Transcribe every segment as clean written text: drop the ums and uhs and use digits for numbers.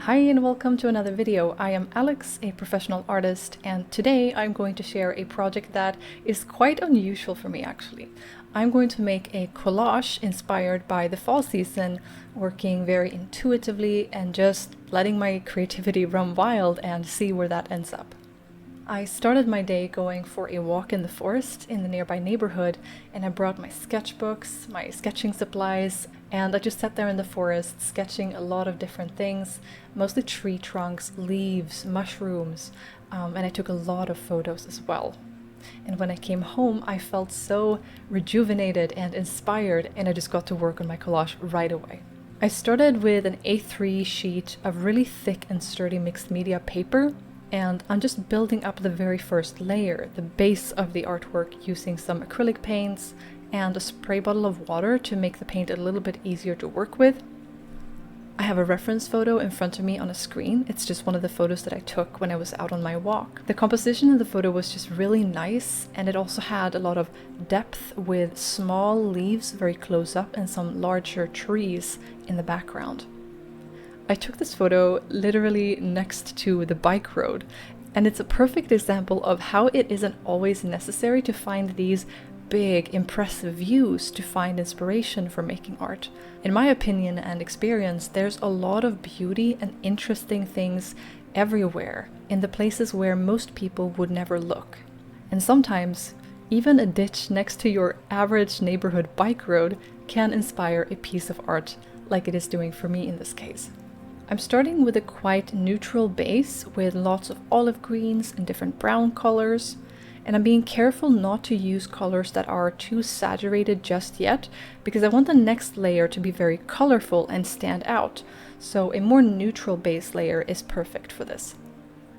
Hi and welcome to another video. I am Alex, a professional artist, and today I'm going to share a project that is quite unusual for me actually. I'm going to make a collage inspired by the fall season, working very intuitively and just letting my creativity run wild and see where that ends up. I started my day going for a walk in the forest in the nearby neighborhood, and I brought my sketchbooks, my sketching supplies, and I just sat there in the forest sketching a lot of different things, mostly tree trunks, leaves, mushrooms, and I took a lot of photos as well. And when I came home, I felt so rejuvenated and inspired, and I just got to work on my collage right away. I started with an A3 sheet of really thick and sturdy mixed media paper, and I'm just building up the very first layer, the base of the artwork, using some acrylic paints and a spray bottle of water to make the paint a little bit easier to work with. I have a reference photo in front of me on a screen. It's just one of the photos that I took when I was out on my walk. The composition of the photo was just really nice, and it also had a lot of depth with small leaves very close up and some larger trees in the background. I took this photo literally next to the bike road, and it's a perfect example of how it isn't always necessary to find these big, impressive views to find inspiration for making art. In my opinion and experience, there's a lot of beauty and interesting things everywhere, in the places where most people would never look. And sometimes, even a ditch next to your average neighborhood bike road can inspire a piece of art, like it is doing for me in this case. I'm starting with a quite neutral base with lots of olive greens and different brown colors, and I'm being careful not to use colors that are too saturated just yet, because I want the next layer to be very colorful and stand out, so a more neutral base layer is perfect for this.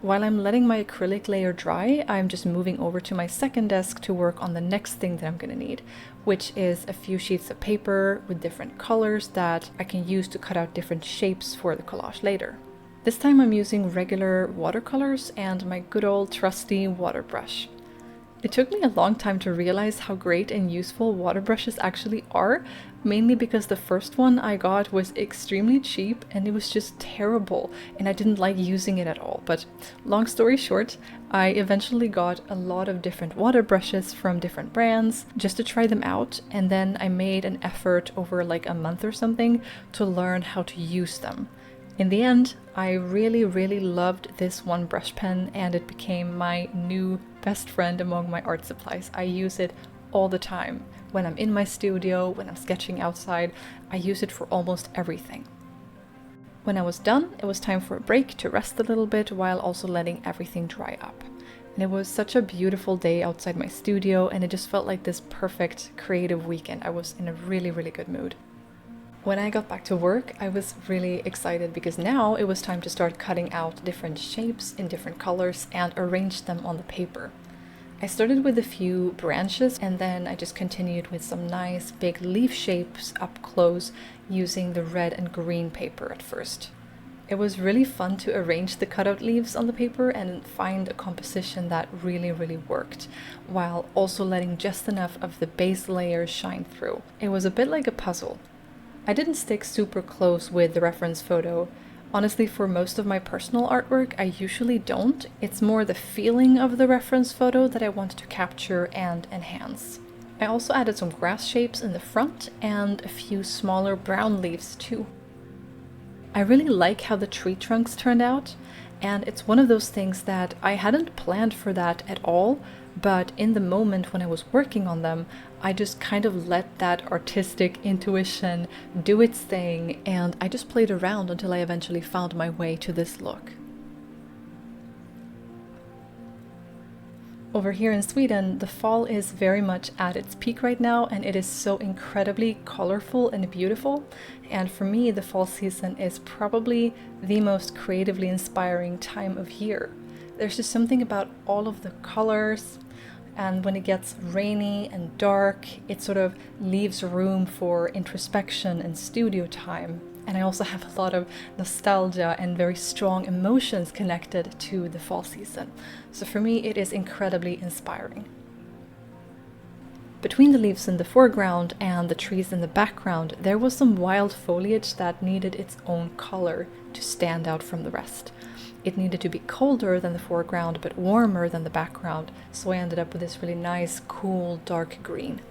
While I'm letting my acrylic layer dry, I'm just moving over to my second desk to work on the next thing that I'm going to need, which is a few sheets of paper with different colors that I can use to cut out different shapes for the collage later. This time I'm using regular watercolors and my good old trusty water brush. It took me a long time to realize how great and useful water brushes actually are, mainly because the first one I got was extremely cheap and it was just terrible and I didn't like using it at all. But long story short, I eventually got a lot of different water brushes from different brands just to try them out, and then I made an effort over like a month or something to learn how to use them. In the end, I really loved this one brush pen, and it became my new best friend among my art supplies. I use it all the time. When I'm in my studio, when I'm sketching outside, I use it for almost everything. When I was done, it was time for a break to rest a little bit while also letting everything dry up. And it was such a beautiful day outside my studio, and it just felt like this perfect creative weekend. I was in a really good mood. When I got back to work, I was really excited because now it was time to start cutting out different shapes in different colors and arrange them on the paper. I started with a few branches, and then I just continued with some nice big leaf shapes up close using the red and green paper at first. It was really fun to arrange the cutout leaves on the paper and find a composition that really worked, while also letting just enough of the base layers shine through. It was a bit like a puzzle. I didn't stick super close with the reference photo. Honestly, for most of my personal artwork, I usually don't. It's more the feeling of the reference photo that I want to capture and enhance. I also added some grass shapes in the front and a few smaller brown leaves too. I really like how the tree trunks turned out, and it's one of those things that I hadn't planned for that at all, but in the moment when I was working on them, I just kind of let that artistic intuition do its thing, and I just played around until I eventually found my way to this look. Over here in Sweden, the fall is very much at its peak right now, and it is so incredibly colorful and beautiful. And for me, the fall season is probably the most creatively inspiring time of year. There's just something about all of the colors, and when it gets rainy and dark, it sort of leaves room for introspection and studio time. And I also have a lot of nostalgia and very strong emotions connected to the fall season. So for me, it is incredibly inspiring. Between the leaves in the foreground and the trees in the background, there was some wild foliage that needed its own color to stand out from the rest. It needed to be colder than the foreground but warmer than the background, so I ended up with this really nice, cool, dark green.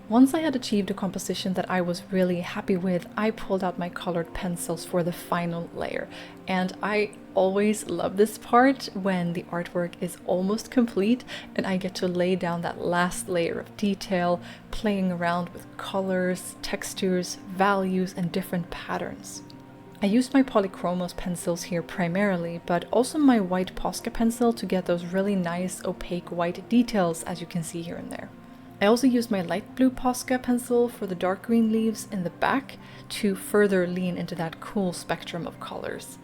Once I had achieved a composition that I was really happy with, I pulled out my colored pencils for the final layer. And I always love this part when the artwork is almost complete and I get to lay down that last layer of detail, playing around with colors, textures, values, and different patterns. I used my Polychromos pencils here primarily, but also my white Posca pencil to get those really nice opaque white details as you can see here and there. I also used my light blue Posca pencil for the dark green leaves in the back to further lean into that cool spectrum of colors.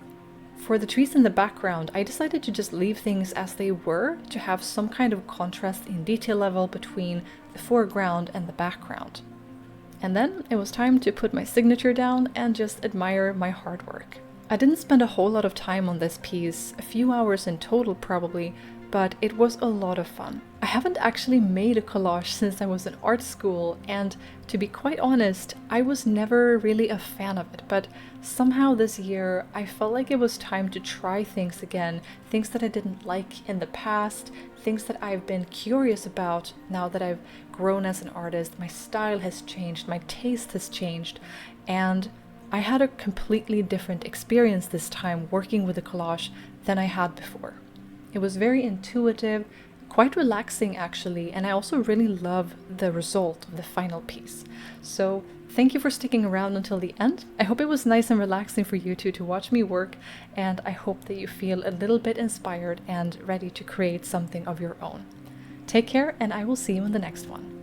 For the trees in the background, I decided to just leave things as they were to have some kind of contrast in detail level between the foreground and the background. And then it was time to put my signature down and just admire my hard work. I didn't spend a whole lot of time on this piece, a few hours in total probably, but it was a lot of fun. I haven't actually made a collage since I was in art school, and to be quite honest, I was never really a fan of it, but somehow this year I felt like it was time to try things again, things that I didn't like in the past, things that I've been curious about now that I've grown as an artist. My style has changed, my taste has changed, and I had a completely different experience this time working with a collage than I had before. It was very intuitive, quite relaxing actually, and I also really love the result of the final piece. So thank you for sticking around until the end. I hope it was nice and relaxing for you two to watch me work, and I hope that you feel a little bit inspired and ready to create something of your own. Take care, and I will see you in the next one.